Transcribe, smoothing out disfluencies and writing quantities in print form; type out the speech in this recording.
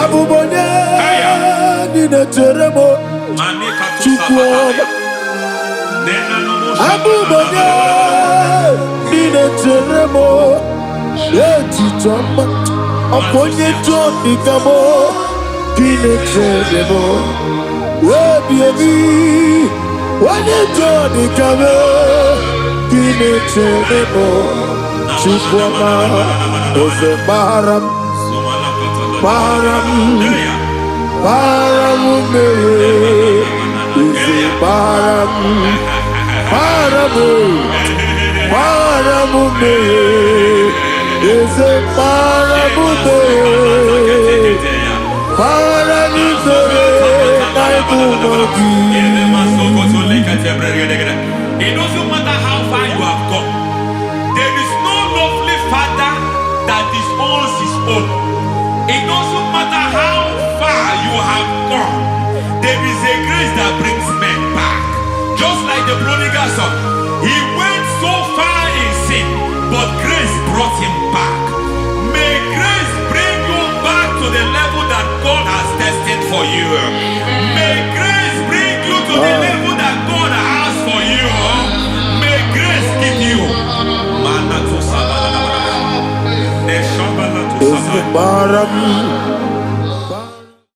Abubonye nina teremo chukwoma. Abubonye nina teremo etitoma. Aponye Johnny Gamo kine teremo. Baby, when you Johnny Gamo kine teremo chukwoma. Oze baram. Paramume, is paramume, paramume, is paramume, It doesn't matter how far you have gone. There is no lovely father that disowns his own. It doesn't matter how far you have gone. There is a grace that brings men back. Just like the prodigal son. He went so far in sin, but grace brought him back. May grace bring you back to the level that God has destined for you. May grace bring you to the level that God has for you. May grace give you. Baram